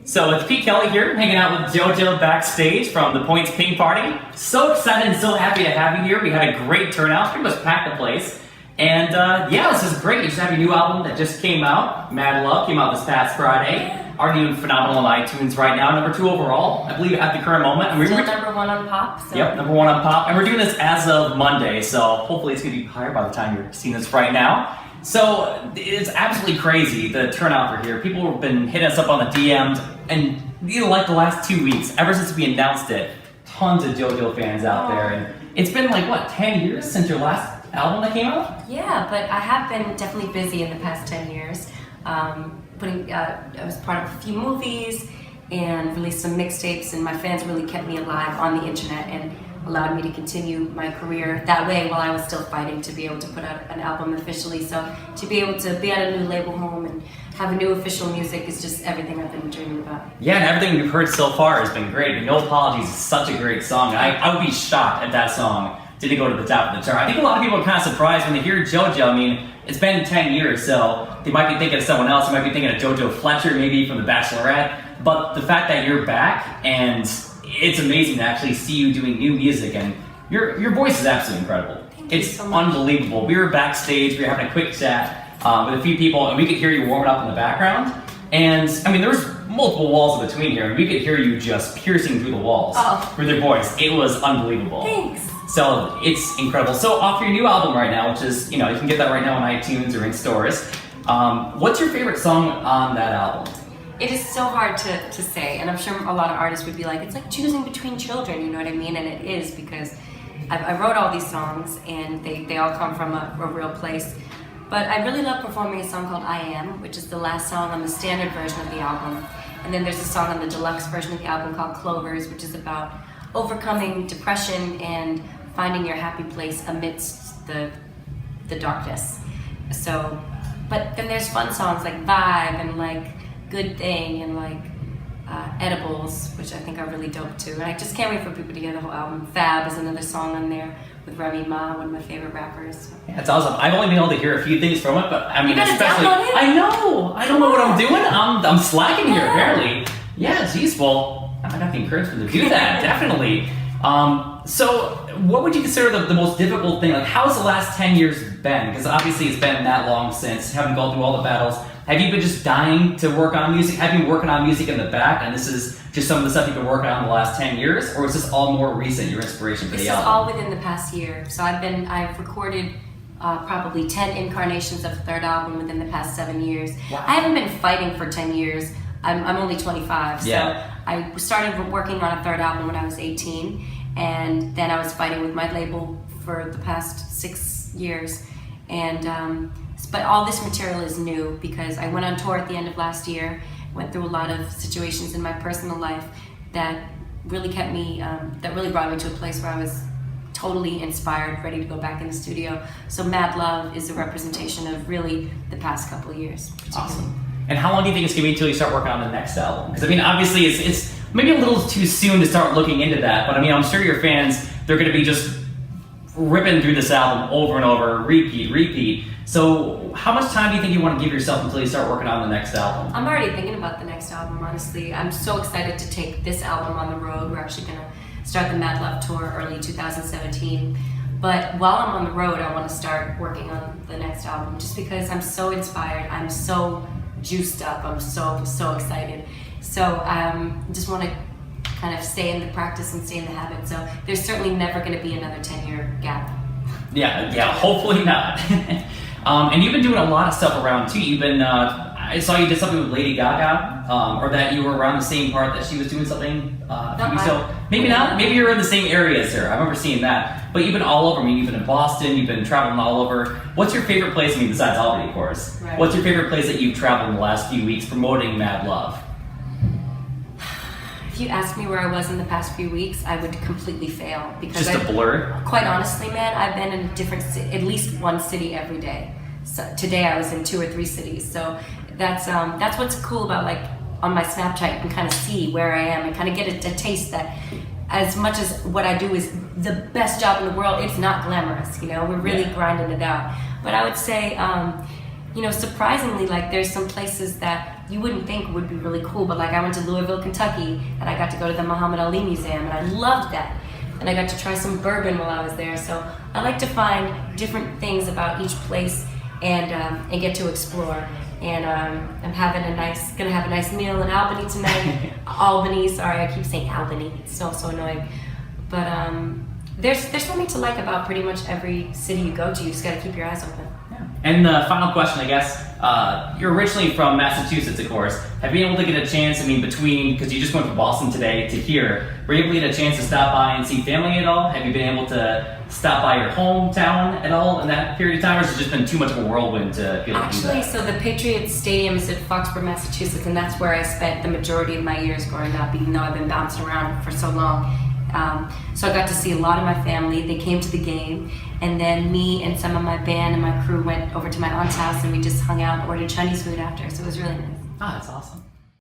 So it's Pete Kelly here, hanging out with JoJo backstage from the Points Ping Party. So excited and so happy to have you here. We had a great turnout, pretty much packed the place. And yeah, this is great. You just have your new album that just came out, Mad Love, came out this past Friday. Already doing phenomenal on iTunes right now, number 2 overall, I believe at the current moment. And Still number 1 on Pop. So. Yep, number 1 on Pop. And we're doing this as of Monday, so hopefully it's going to be higher by the time you're seeing this right now. So it's absolutely crazy, the turnout for here. People have been hitting us up on the DMs, and like the last 2 weeks, ever since we announced it, tons of JoJo fans out there. And it's been like, what, 10 years since your last album that came out? Yeah, but I have been definitely busy in the past 10 years. I was part of a few movies and released some mixtapes, and my fans really kept me alive on the internet and allowed me to continue my career that way while I was still fighting to be able to put out an album officially. So to be able to be at a new label home and have a new official music is just everything I've been dreaming about. Yeah, and everything we've heard so far has been great. No Apologies is such a great song. I would be shocked if that song didn't go to the top of the chart. I think a lot of people are kind of surprised when they hear JoJo. I mean, it's been 10 years, so they might be thinking of someone else. They might be thinking of JoJo Fletcher, maybe from The Bachelorette. But the fact that you're back, and it's amazing to actually see you doing new music, and your voice is absolutely incredible. It's so much. Unbelievable. We were backstage, we were having a quick chat with a few people, and we could hear you warming up in the background. And I mean, there was multiple walls in between here, and we could hear you just piercing through the walls with your voice. It was unbelievable. Thanks. So it's incredible. So off your new album right now, which is, you can get that right now on iTunes or in stores. What's your favorite song on that album? It is so hard to say, and I'm sure a lot of artists would be like, it's like choosing between children, you know what I mean? And it is, because I wrote all these songs, and they all come from a real place. But I really love performing a song called I Am, which is the last song on the standard version of the album. And then there's a song on the deluxe version of the album called Clovers, which is about overcoming depression and finding your happy place amidst the darkness. So, but then there's fun songs like Vibe and like Good Thing and like Edibles, which I think are really dope too. And I just can't wait for people to hear the whole album. Fab is another song on there with Remy Ma, one of my favorite rappers. Yeah, it's awesome. I've only been able to hear a few things from it, but I mean, especially, download it? I don't know what I'm doing. I'm slacking here apparently. Yeah, geez, well, I got the encouragement to do that, definitely. So what would you consider the most difficult thing? Like, how's the last 10 years been? Because obviously it's been that long since, having gone through all the battles. Have you been just dying to work on music? Have you been working on music in the back, and this is just some of the stuff you've been working on the last 10 years? Or is this all more recent, your inspiration for the album? This is all within the past year. So I've recorded probably 10 incarnations of the third album within the past 7 years. Wow. I haven't been fighting for 10 years. I'm only 25, so Yeah. I started working on a third album when I was 18, and then I was fighting with my label for the past 6 years. And but all this material is new because I went on tour at the end of last year, went through a lot of situations in my personal life that really kept me, that really brought me to a place where I was totally inspired, ready to go back in the studio. So Mad Love is a representation of really the past couple of years. Awesome. And how long do you think it's going to be until you start working on the next album? Because I mean, obviously it's maybe a little too soon to start looking into that, but I mean, I'm sure your fans, they're going to be just ripping through this album over and over, repeat. So how much time do you think you want to give yourself until you start working on the next album? I'm already thinking about the next album, honestly. I'm so excited to take this album on the road. We're actually going to start the Mad Love tour early 2017. But while I'm on the road, I want to start working on the next album just because I'm so inspired. I'm so juiced up. I'm so excited. So just want to kind of stay in the practice and stay in the habit. So there's certainly never going to be another 10-year gap. Yeah, hopefully not. And you've been doing a lot of stuff around too. You've been, I saw you did something with Lady Gaga, or that you were around the same part that she was doing something. So maybe not. Maybe you're in the same area as her. I remember seeing that. But you've been all over. I mean, you've been in Boston. You've been traveling all over. What's your favorite place? I mean, besides Albany, of course. Right. What's your favorite place that you've traveled in the last few weeks promoting Mad Love? If you asked me where I was in the past few weeks, I would completely fail because Just a blur. Quite honestly, man, I've been in at least one city every day. So today I was in 2 or 3 cities. So that's what's cool about, like, on my Snapchat, you can kind of see where I am and kind of get a taste that as much as what I do is the best job in the world, it's not glamorous, we're really grinding it out. But I would say, surprisingly, like, there's some places that you wouldn't think would be really cool, but like I went to Louisville, Kentucky, and I got to go to the Muhammad Ali Museum, and I loved that. And I got to try some bourbon while I was there. So I like to find different things about each place and get to explore. And I'm gonna have a nice meal in Albany tonight. Albany, sorry, I keep saying Albany. It's so annoying. But there's something to like about pretty much every city you go to. You just gotta keep your eyes open. Yeah. And the final question, I guess, you're originally from Massachusetts, of course. Have you been able to get a chance, because you just went from Boston today to here, were you able to get a chance to stop by and see family at all? Have you been able to stop by your hometown at all in that period of time, or has it just been too much of a whirlwind to be able to do that? Actually, so the Patriots Stadium is at Foxborough, Massachusetts, and that's where I spent the majority of my years growing up, even though I've been bouncing around for so long. So I got to see a lot of my family. They came to the game, and then me and some of my band and my crew went over to my aunt's house, and we just hung out and ordered Chinese food after, so it was really nice. Ah, that's awesome.